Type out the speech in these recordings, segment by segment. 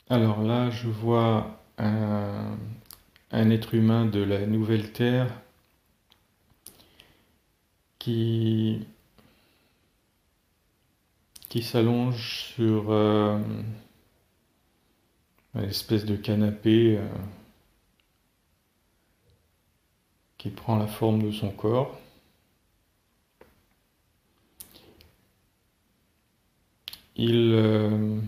Alors là, je vois un être humain de la nouvelle Terre qui, qui s'allonge sur une espèce de canapé qui prend la forme de son corps. Il, euh,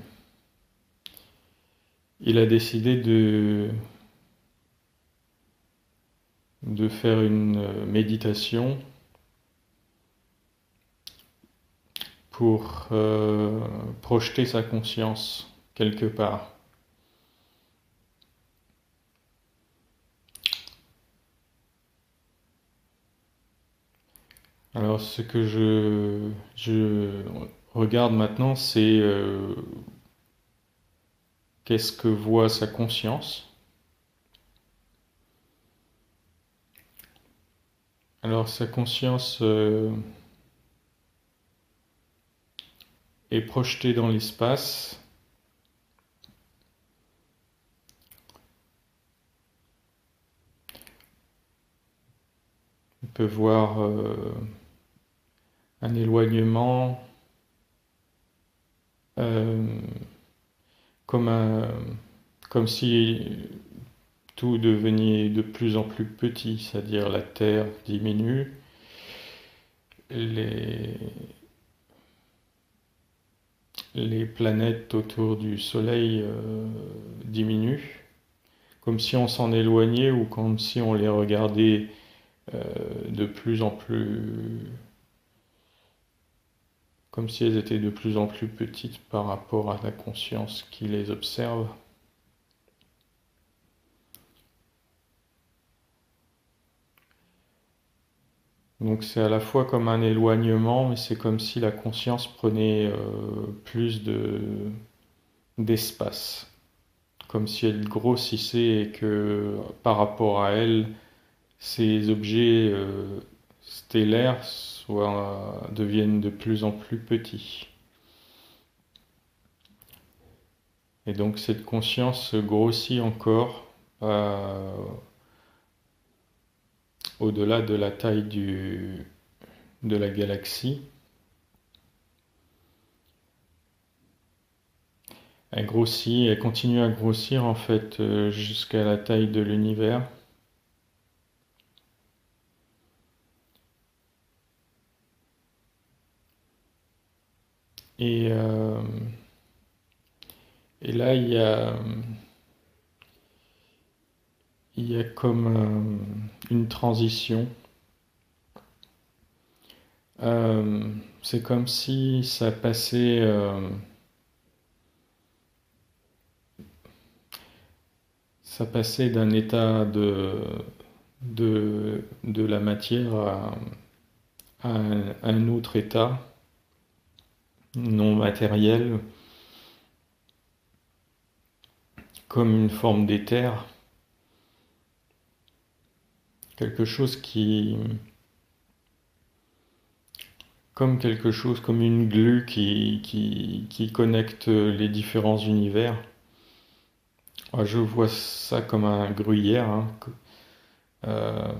il a décidé de faire une méditation pour projeter sa conscience quelque part. Alors ce que je regarde maintenant, c'est qu'est-ce que voit sa conscience. Alors sa conscience est projetée dans l'espace. On peut voir un éloignement euh, comme, comme si tout devenait de plus en plus petit, c'est-à-dire la Terre diminue, les, les planètes autour du Soleil diminuent, comme si on s'en éloignait ou comme si on les regardait euh, de plus en plus, comme si elles étaient de plus en plus petites par rapport à la conscience qui les observe. Donc c'est à la fois comme un éloignement, mais c'est comme si la conscience prenait plus d'espace, comme si elle grossissait et que par rapport à elle, ces objets stellaires deviennent de plus en plus petits. Et donc cette conscience grossit encore au-delà de la taille de la galaxie. Elle grossit, elle continue à grossir en fait jusqu'à la taille de l'univers. Et, euh, et là, il y a comme une transition. C'est comme si ça passait d'un état de la matière à un autre état non matériel, comme une forme d'éther, quelque chose comme une glue qui connecte les différents univers. Je vois ça comme un gruyère, hein. Euh,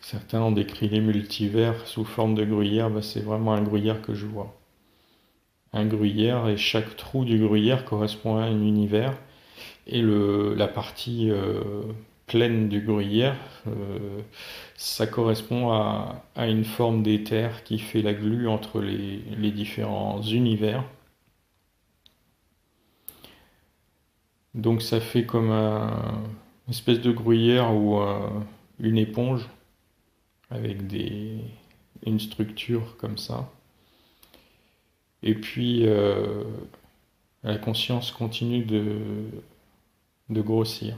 Certains ont décrit les multivers sous forme de gruyère, c'est vraiment un gruyère que je vois. Un gruyère, et chaque trou du gruyère correspond à un univers, et la partie pleine du gruyère, ça correspond à une forme d'éther qui fait la glue entre les différents univers. Donc ça fait comme une espèce de gruyère ou une éponge avec une structure comme ça. Et puis la conscience continue de grossir.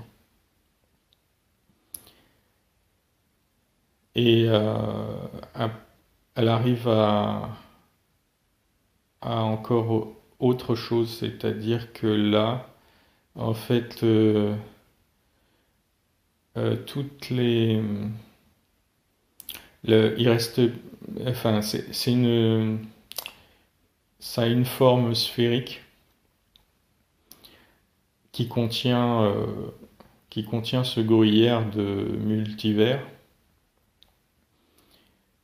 Et elle arrive à encore autre chose, c'est-à-dire que là, en fait, toutes il reste, enfin, ça a une forme sphérique qui contient, euh, qui contient ce gruyère de multivers.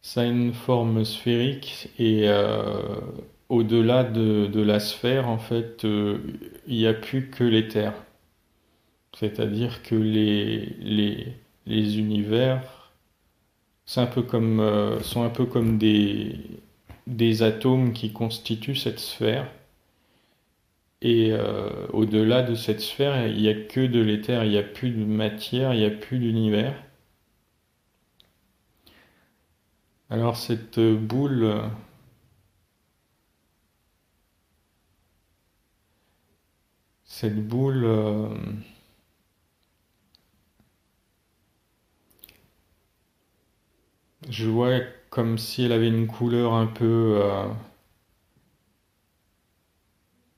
Ça a une forme sphérique et au-delà de la sphère, en fait, il n'y a plus que l'éther. C'est-à-dire que les univers sont un peu comme des atomes qui constituent cette sphère. Et au-delà de cette sphère, il n'y a que de l'éther, il n'y a plus de matière, il n'y a plus d'univers. Alors cette boule, je vois comme si elle avait une couleur un peu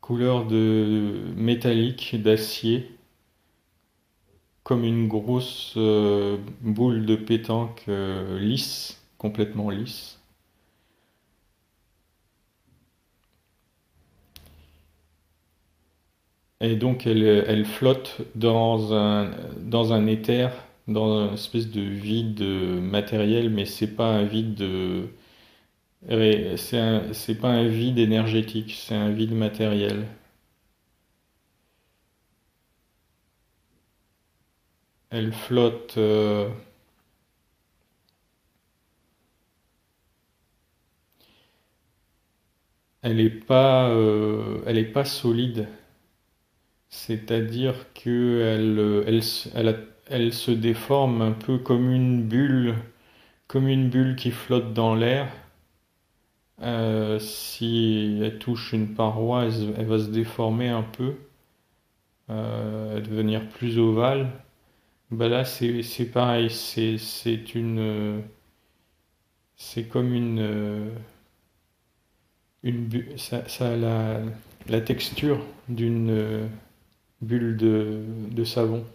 couleur de métallique, d'acier, comme une grosse boule de pétanque lisse, complètement lisse. Et donc elle flotte dans un éther, dans une espèce de vide matériel, mais c'est pas un vide c'est pas un vide énergétique, c'est un vide matériel. Elle flotte, elle est pas solide. C'est-à-dire que elle se déforme un peu comme une bulle qui flotte dans l'air. Si elle touche une paroi, elle va se déformer un peu, devenir plus ovale. Bah là, c'est pareil, c'est comme ça a la texture d'une bulle de savon.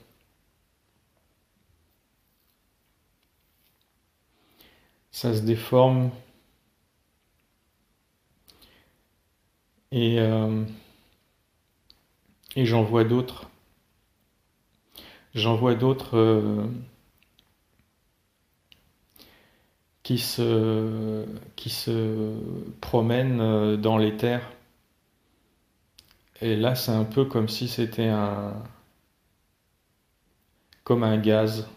Ça se déforme et, euh, et j'en vois d'autres. J'en vois d'autres qui se, qui se promènent dans les terres. Et là, c'est un peu comme si c'était comme un gaz.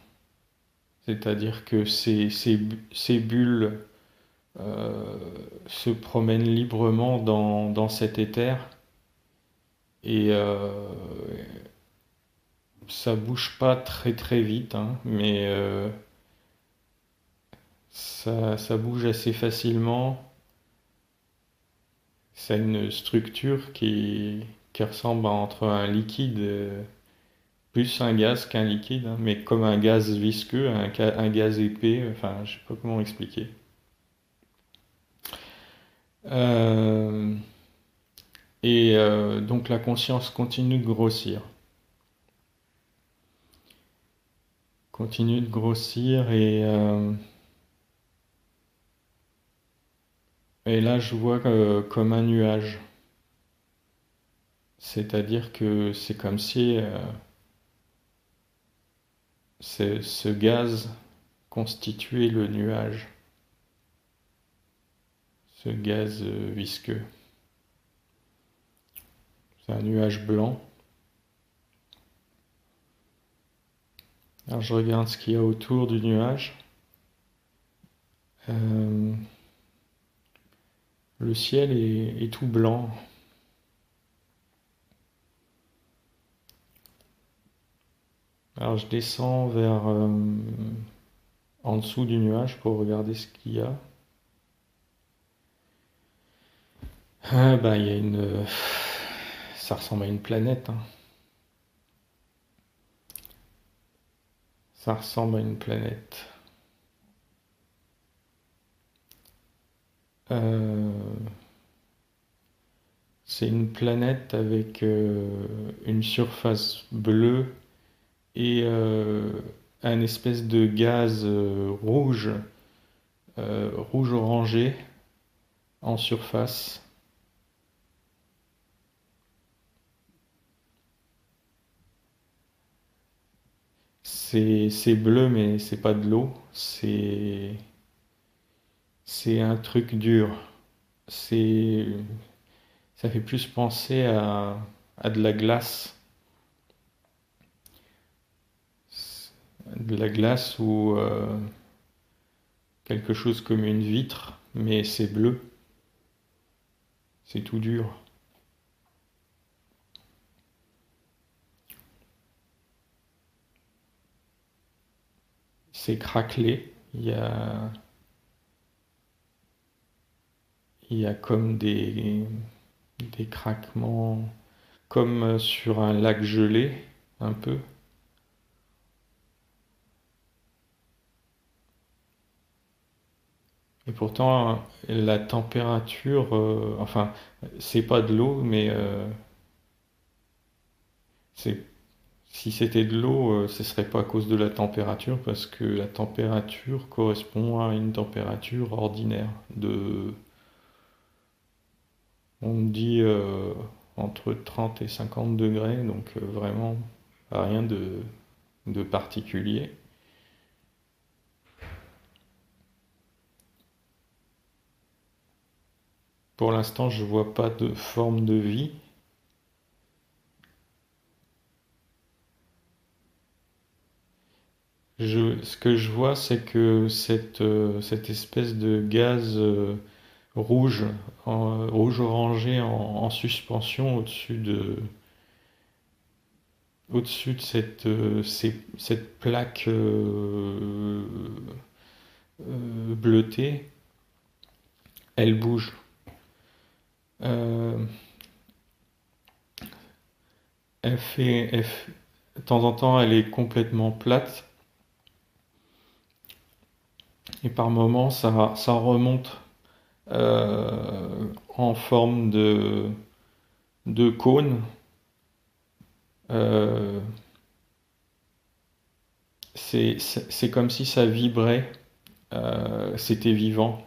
C'est-à-dire que ces bulles euh, se promènent librement dans cet éther et ça bouge pas très très vite, hein, mais ça bouge assez facilement. Ça a une structure qui ressemble entre un liquide, plus un gaz qu'un liquide, hein, mais comme un gaz visqueux, un gaz épais, enfin, je sais pas comment expliquer. Euh, et donc la conscience continue de grossir. Continue de grossir et là je vois comme un nuage. C'est-à-dire que c'est comme si ce gaz constituait le nuage, ce gaz visqueux. C'est un nuage blanc. Alors je regarde ce qu'il y a autour du nuage. Euh, le ciel est tout blanc. Alors je descends vers en dessous du nuage pour regarder ce qu'il y a. Ah, bah, il y a ça ressemble à une planète, hein. Ça ressemble à une planète. Euh, c'est une planète avec une surface bleue et un espèce de gaz rouge orangé en surface. C'est bleu, mais c'est pas de l'eau. C'est un truc dur. C'est, ça fait plus penser à de la glace. De la glace ou quelque chose comme une vitre, mais c'est bleu. C'est tout dur. C'est craquelé. Il y a comme des craquements, comme sur un lac gelé, un peu. Et pourtant, la température, enfin, c'est pas de l'eau, mais c'est, si c'était de l'eau, ce serait pas à cause de la température, parce que la température correspond à une température ordinaire on me dit entre 30 et 50 degrés, donc vraiment rien de particulier. Pour l'instant, je vois pas de forme de vie. Ce que je vois, c'est que cette espèce de gaz rouge, rouge orangé en suspension au-dessus de cette plaque bleutée, elle bouge. Euh, de temps en temps, elle est complètement plate et par moments, ça remonte en forme de cône. Euh, c'est comme si ça vibrait, c'était vivant.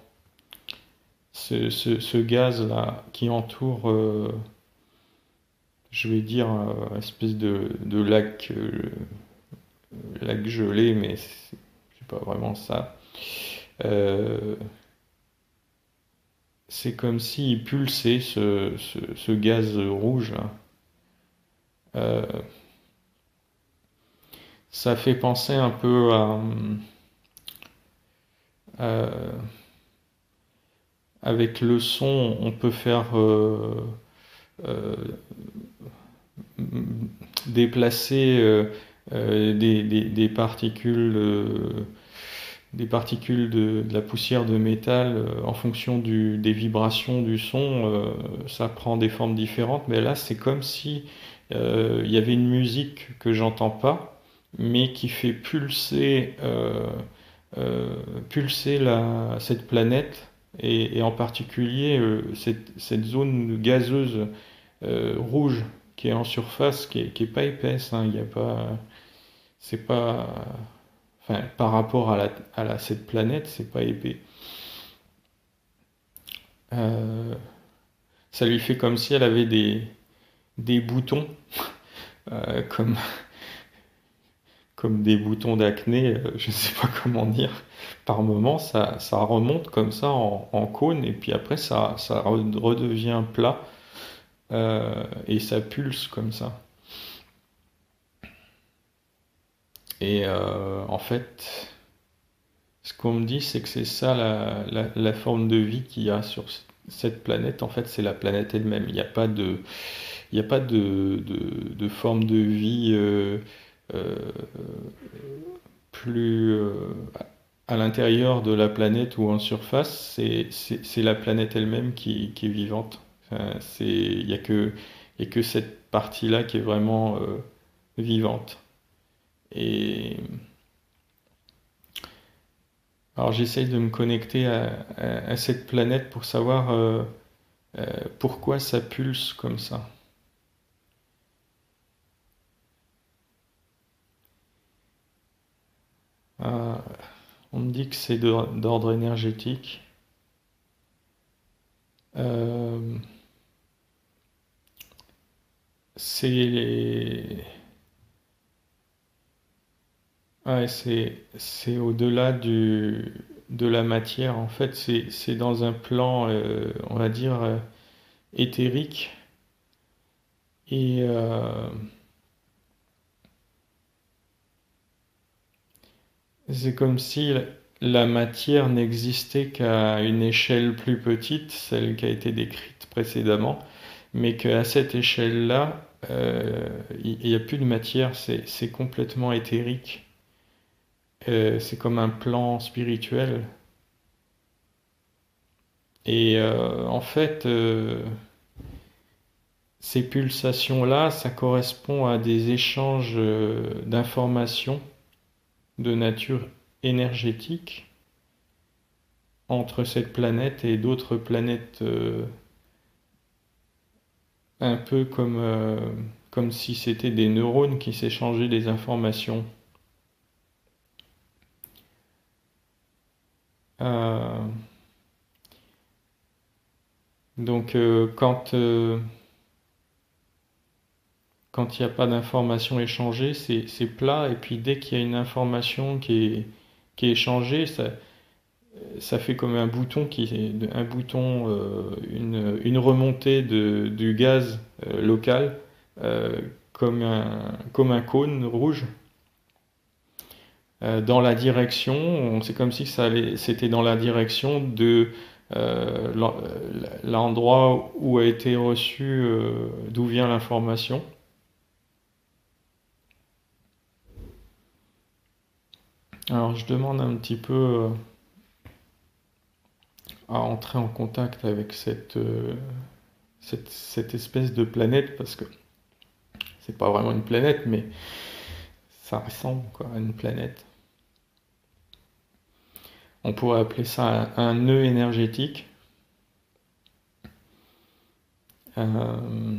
Ce gaz-là qui entoure, je vais dire, espèce de lac gelé, mais c'est pas vraiment ça. Euh, c'est comme s'il pulsait ce gaz rouge là. Euh, Ça fait penser un peu à- avec le son, on peut faire euh, déplacer des particules de la poussière de métal en fonction des vibrations du son. Ça prend des formes différentes, mais là, c'est comme si il y avait une musique que j'entends pas, mais qui fait euh, pulser cette planète et en particulier cette zone gazeuse rouge qui est en surface, qui est pas épaisse, hein, il y a pas, c'est pas, enfin, par rapport cette planète, c'est pas épais. Euh, Ça lui fait comme si elle avait des boutons, comme, comme des boutons d'acné, je sais pas comment dire. Par moment, ça remonte comme ça en cône, et puis après, ça redevient plat, et ça pulse comme ça. Et en fait, ce qu'on me dit, c'est que c'est ça la forme de vie qu'il y a sur cette planète. En fait, c'est la planète elle-même. Il n'y a pas de forme de vie euh, plus à l'intérieur de la planète ou en surface. C'est la planète elle-même qui est vivante. Enfin, il y a que cette partie-là qui est vraiment vivante. Et alors j'essaye de me connecter à cette planète pour savoir euh, pourquoi ça pulse comme ça. Euh, on me dit que c'est d'ordre énergétique. Euh, c'est Ouais, c'est au-delà de la matière. En fait, c'est dans un plan, on va dire, éthérique. Et c'est comme si la matière n'existait qu'à une échelle plus petite, celle qui a été décrite précédemment, mais qu'à cette échelle-là, il n'y a plus de matière, c'est complètement éthérique. C'est comme un plan spirituel. Et en fait, ces pulsations-là, ça correspond à des échanges d'informations de nature énergétique entre cette planète et d'autres planètes, un peu comme si c'était des neurones qui s'échangeaient des informations. Euh, donc quand il n'y a pas d'information échangée, c'est plat, et puis dès qu'il y a une information qui est échangée, ça fait comme un bouton un bouton, une remontée du gaz local, euh, comme un cône rouge, dans la direction. C'est comme si c'était dans la direction de l'endroit où a été reçu, d'où vient l'information. Alors je demande un petit peu à entrer en contact avec cette espèce de planète, parce que c'est pas vraiment une planète, mais ça ressemble quoi, à une planète. On pourrait appeler ça un nœud énergétique. Euh,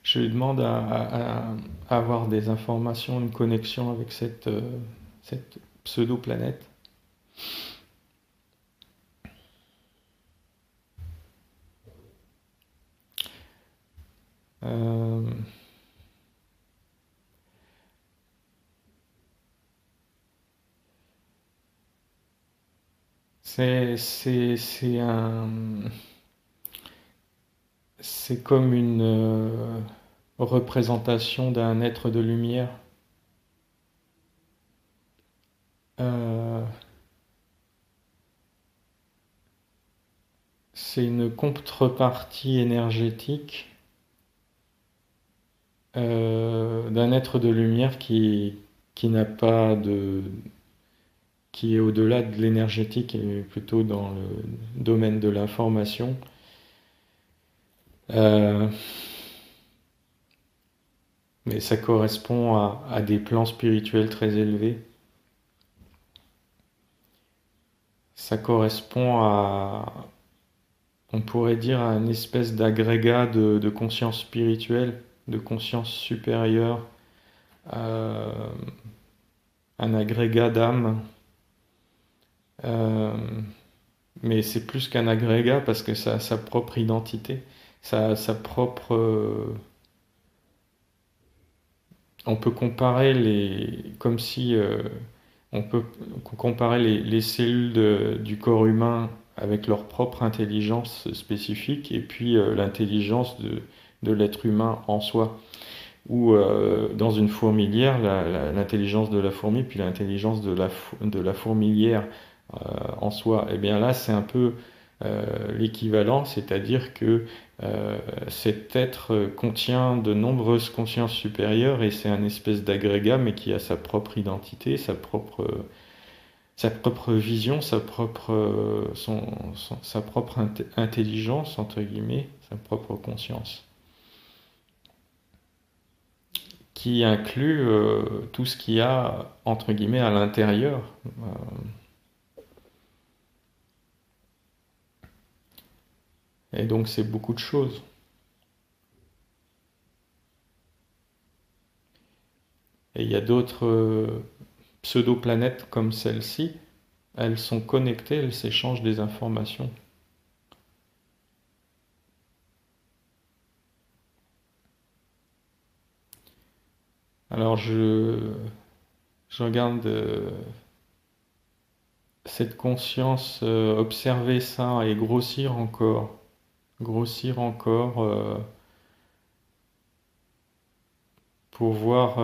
je lui demande à avoir des informations, une connexion avec cette pseudo-planète. Euh, c'est c'est comme une représentation d'un être de lumière. Euh, c'est une contrepartie énergétique d'un être de lumière qui n'a pas qui est au-delà de l'énergétique et plutôt dans le domaine de l'information. Euh, mais ça correspond à des plans spirituels très élevés. Ça correspond on pourrait dire, à une espèce d'agrégat de conscience spirituelle, de conscience supérieure, euh, un agrégat d'âme. Euh, mais c'est plus qu'un agrégat parce que ça a sa propre identité, sa propre. On peut comparer comme si on peut comparer les cellules du corps humain avec leur propre intelligence spécifique, et puis l'intelligence de l'être humain en soi. Ou dans une fourmilière, l'intelligence de la fourmi, puis l'intelligence de la fourmilière en soi. Et bien là, c'est un peu l'équivalent, c'est-à-dire que cet être contient de nombreuses consciences supérieures, et c'est un espèce d'agrégat, mais qui a sa propre identité, sa propre vision, sa propre intelligence, entre guillemets, sa propre conscience, qui inclut tout ce qu'il y a, entre guillemets, à l'intérieur. Et donc c'est beaucoup de choses. Et il y a d'autres pseudo-planètes comme celle-ci, elles sont connectées, elles s'échangent des informations. Alors je regarde cette conscience observer ça et grossir encore pour voir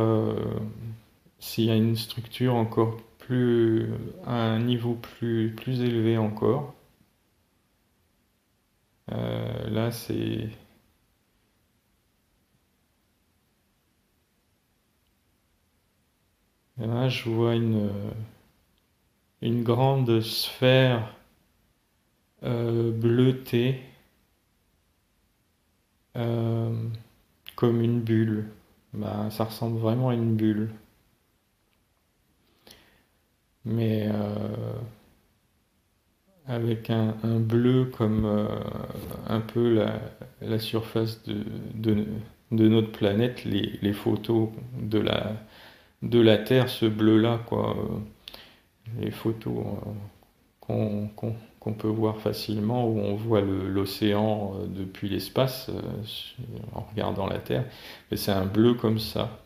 s'il y a une structure encore plus, à un niveau plus élevé encore. Là, là, je vois une grande sphère bleutée, euh, comme une bulle. Bah, ça ressemble vraiment à une bulle. Mais avec un bleu comme un peu la surface de, de notre planète, les photos de la Terre, ce bleu-là, quoi. Les photos qu'on peut voir facilement, où on voit l'océan depuis l'espace en regardant la Terre. Mais c'est un bleu comme ça.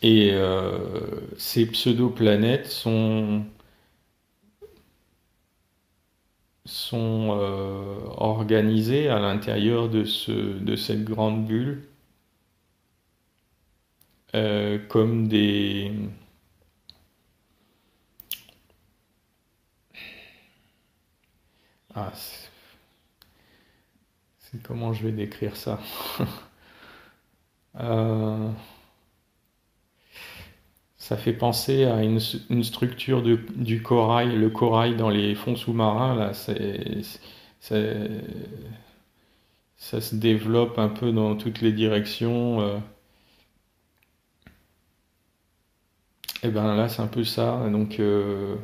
Et ces pseudo-planètes sont organisées à l'intérieur de cette grande bulle comme des... Ah, comment je vais décrire ça? Euh, Ça fait penser à une structure du corail, le corail dans les fonds sous-marins, là, c'est- ça se développe un peu dans toutes les directions. Et ben là, c'est un peu ça. Donc, il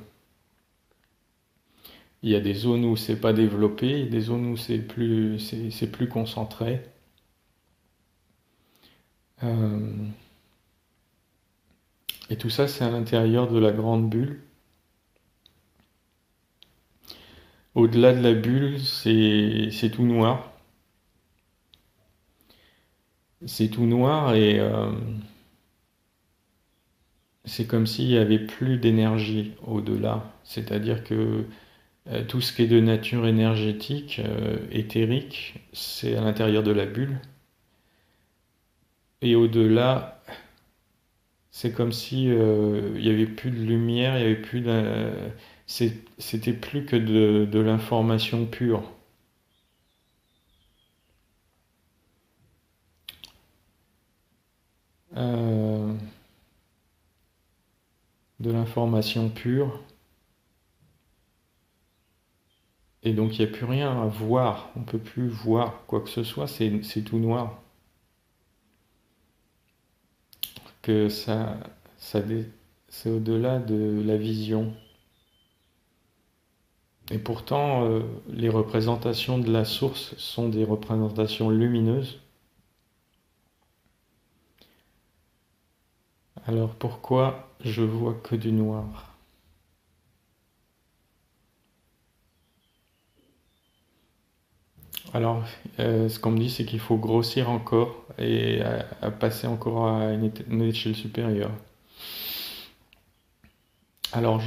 y a des zones où c'est pas développé, et des zones où c'est plus concentré. Euh, et tout ça, c'est à l'intérieur de la grande bulle. Au-delà de la bulle, c'est tout noir. C'est tout noir et c'est comme s'il y avait plus d'énergie au-delà. C'est-à-dire que tout ce qui est de nature énergétique, éthérique, c'est à l'intérieur de la bulle. Et au-delà, c'est comme si il y avait plus de lumière, il y avait plus c'était plus que de l'information pure. Euh, de l'information pure. Et donc il n'y a plus rien à voir. On ne peut plus voir quoi que ce soit. C'est tout noir. Que ça c'est au-delà de la vision. Et pourtant, les représentations de la source sont des représentations lumineuses. Alors pourquoi je vois que du noir? Alors, ce qu'on me dit, c'est qu'il faut grossir encore et à passer encore à une échelle supérieure. Alors,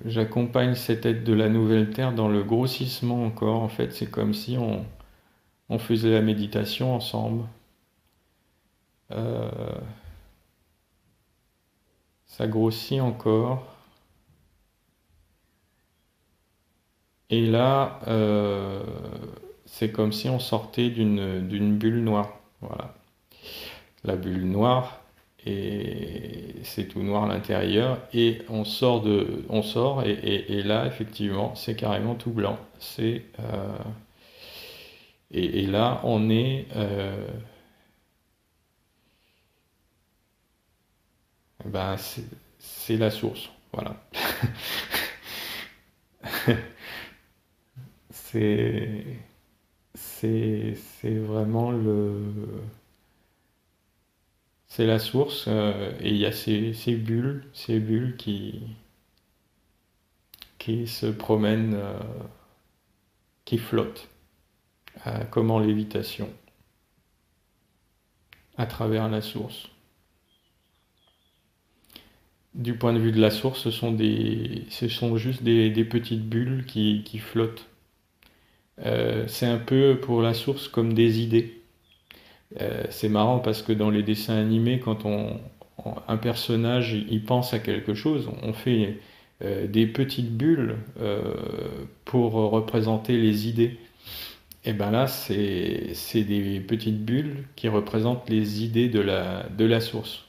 j'accompagne cette aide de la nouvelle Terre dans le grossissement encore. En fait, c'est comme si on faisait la méditation ensemble. Euh, Ça grossit encore. Et là, c'est comme si on sortait d'une bulle noire. Voilà. La bulle noire, et c'est tout noir à l'intérieur. Et on sort, et là, effectivement, c'est carrément tout blanc. Et là, on est, ben, c'est la source. Voilà. C'est, c'est vraiment c'est la source, et il y a ces bulles qui se promènent, qui flottent. comme en lévitation, à travers la source. Du point de vue de la source, ce sont juste des petites bulles qui flottent. C'est un peu pour la source comme des idées. C'est marrant parce que dans les dessins animés, quand un personnage il pense à quelque chose, on fait des petites bulles pour représenter les idées. Et ben là, c'est des petites bulles qui représentent les idées de la source.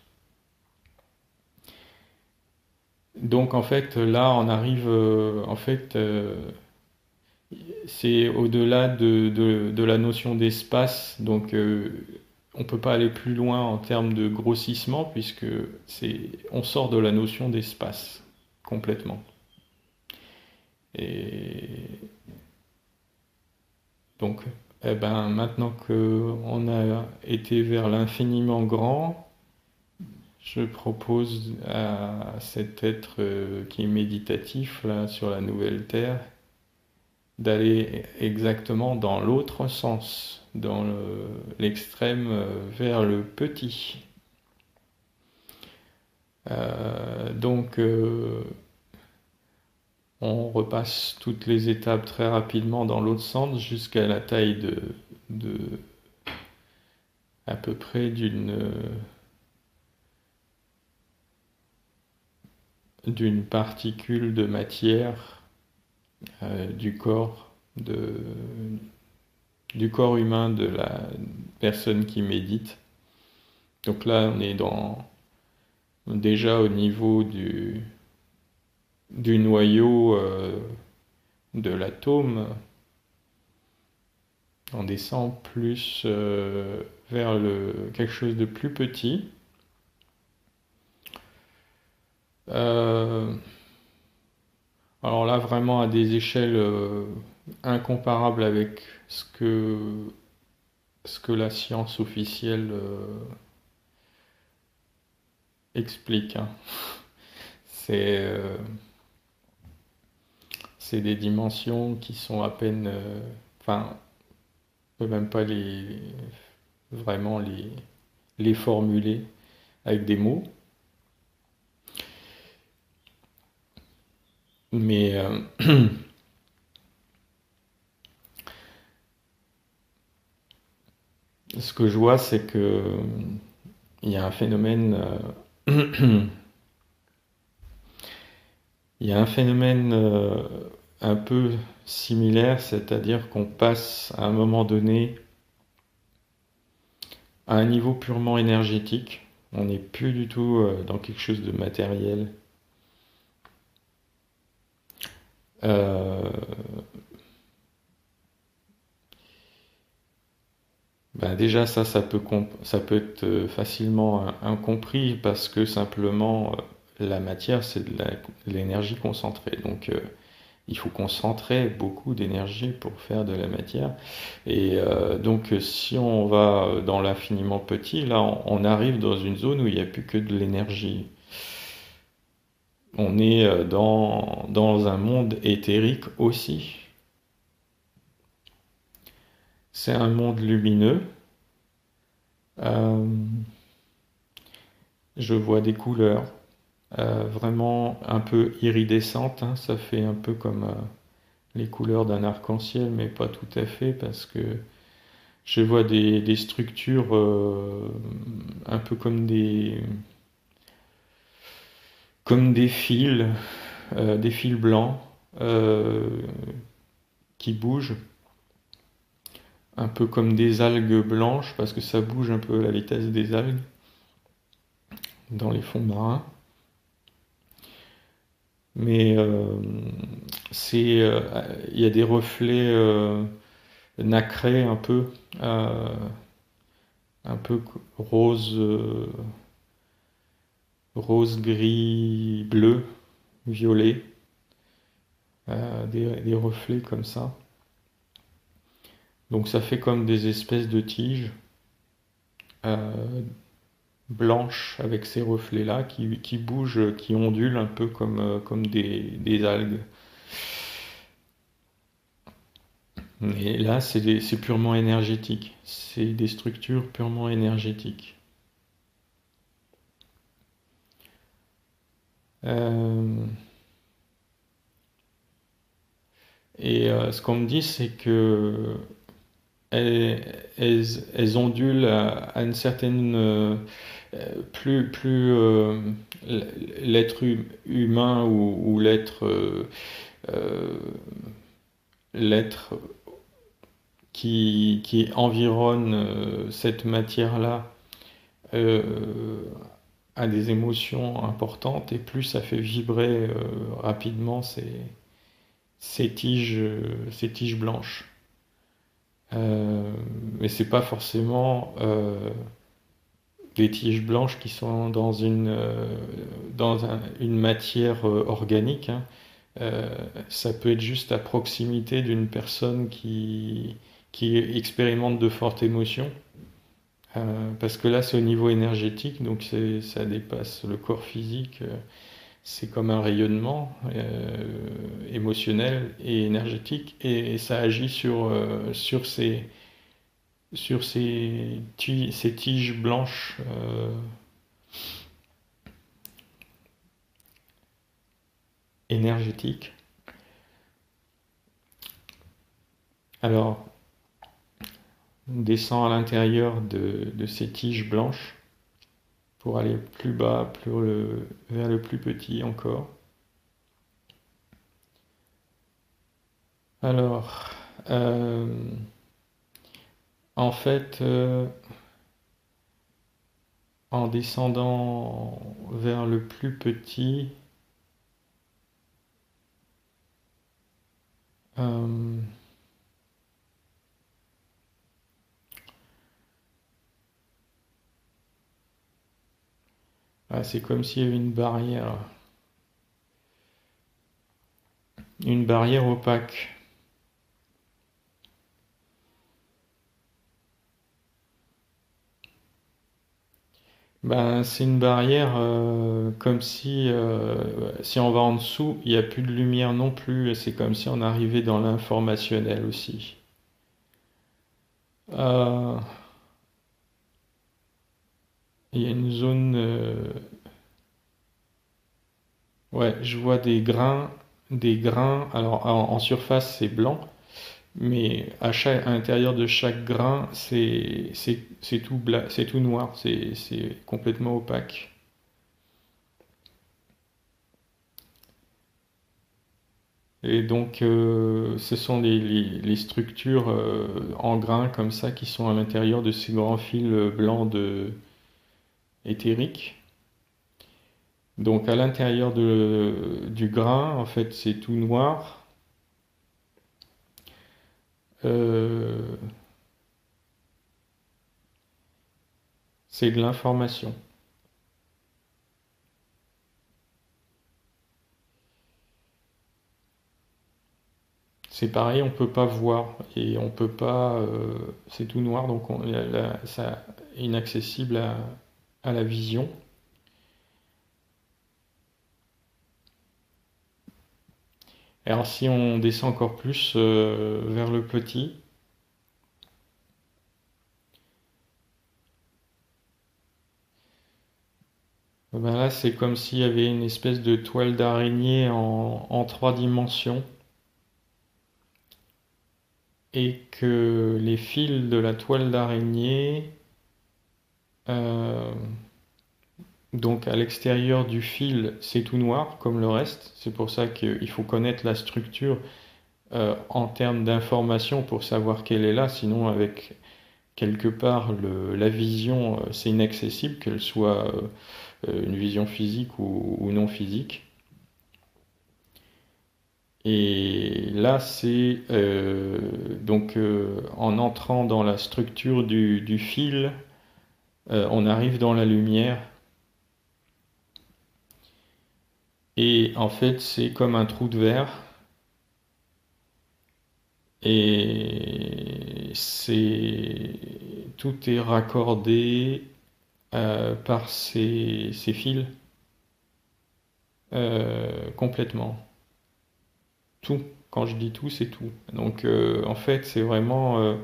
Donc en fait, là, on arrive, c'est au-delà de la notion d'espace, donc on peut pas aller plus loin en termes de grossissement puisque on sort de la notion d'espace complètement. Et donc, eh ben, maintenant qu'on a été vers l'infiniment grand, je propose à cet être qui est méditatif là sur la nouvelle Terre d'aller exactement dans l'autre sens, dans l'extrême vers le petit. Donc on repasse toutes les étapes très rapidement dans l'autre sens jusqu'à la taille de à peu près d'une particule de matière du corps du corps humain de la personne qui médite. Donc là, on est déjà au niveau du noyau de l'atome. On descend plus vers quelque chose de plus petit. Alors là, vraiment à des échelles incomparables avec ce que la science officielle explique, hein. C'est c'est des dimensions qui sont à peine, enfin, on peut même pas vraiment les formuler avec des mots. Mais ce que je vois, c'est que il y a un phénomène, il y a un phénomène un peu similaire, c'est-à-dire qu'on passe à un moment donné à un niveau purement énergétique. On n'est plus du tout dans quelque chose de matériel. Euh, ben déjà ça peut être facilement incompris parce que simplement la matière c'est de l'énergie concentrée. Donc il faut concentrer beaucoup d'énergie pour faire de la matière. Et donc si on va dans l'infiniment petit, là on arrive dans une zone où il n'y a plus que de l'énergie. On est dans un monde éthérique aussi. C'est un monde lumineux. Euh, je vois des couleurs vraiment un peu iridescentes, hein. Ça fait un peu comme les couleurs d'un arc-en-ciel, mais pas tout à fait, parce que je vois des structures un peu comme des fils blancs euh, qui bougent, un peu comme des algues blanches, parce que ça bouge un peu à la vitesse des algues dans les fonds marins. Mais il y a des reflets nacrés euh, un peu rose, rose, gris, bleu, violet, des reflets comme ça. Donc ça fait comme des espèces de tiges euh, blanches avec ces reflets-là qui bougent, qui ondulent un peu comme des algues. Et là, c'est purement énergétique. C'est des structures purement énergétiques. Euh, Ce qu'on me dit, c'est que elles ondulent à une certaine plus l'être humain ou euh, l'être qui environne cette matière-là euh, a des émotions importantes et plus ça fait vibrer rapidement ces tiges blanches. Mais c'est pas forcément des tiges blanches qui sont une matière organique, hein. Euh, Ça peut être juste à proximité d'une personne qui expérimente de fortes émotions. Parce que là, c'est au niveau énergétique, donc ça dépasse le corps physique. C'est comme un rayonnement émotionnel et énergétique, et ça agit sur ces tiges blanches énergétiques. Alors, on descend à l'intérieur de ces tiges blanches pour aller plus bas, vers le plus petit encore. Alors, euh, en fait, en descendant vers le plus petit, euh, c'est comme s'il y avait une barrière opaque. Ben, c'est une barrière comme si on va en dessous, il n'y a plus de lumière non plus, et c'est comme si on arrivait dans l'informationnel aussi. Euh, il y a une zone, ouais, je vois des grains. Alors en surface c'est blanc, mais à l'intérieur de chaque grain c'est tout noir, c'est complètement opaque. Et donc, ce sont les structures en grains comme ça qui sont à l'intérieur de ces grands fils blancs éthériques. Donc, à l'intérieur du grain, en fait, c'est tout noir. Euh, c'est de l'information. C'est pareil, on peut pas voir et on peut pas. C'est tout noir, donc ça inaccessible à la vision. Alors, si on descend encore plus vers le petit, ben là, c'est comme s'il y avait une espèce de toile d'araignée en trois dimensions et que les fils de la toile d'araignée, euh, donc à l'extérieur du fil, c'est tout noir comme le reste. C'est pour ça qu'il faut connaître la structure en termes d'information pour savoir qu'elle est là. Sinon, avec quelque part la vision, c'est inaccessible, qu'elle soit une vision physique ou non physique. Et là, c'est donc en entrant dans la structure du fil, on arrive dans la lumière. Et en fait, c'est comme un trou de verre. Et tout est raccordé par ces fils complètement. tout. Quand je dis tout, c'est tout. Donc en fait, c'est vraiment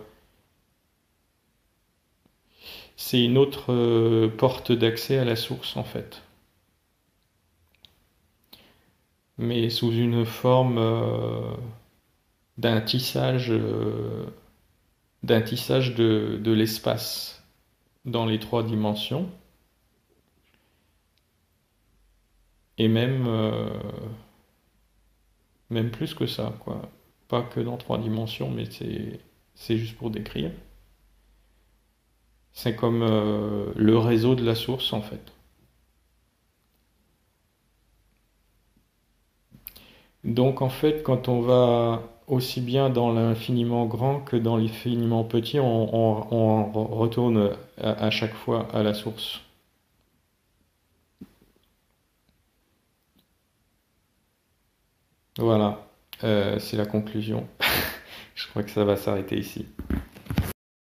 c'est une autre porte d'accès à la source en fait, mais sous une forme d'un tissage de l'espace dans les trois dimensions et même plus que ça quoi. Pas que dans trois dimensions, mais c'est juste pour décrire. C'est comme le réseau de la source en fait. Donc en fait, quand on va aussi bien dans l'infiniment grand que dans l'infiniment petit, on retourne à chaque fois à la source. Voilà. C'est la conclusion. Je crois que ça va s'arrêter ici.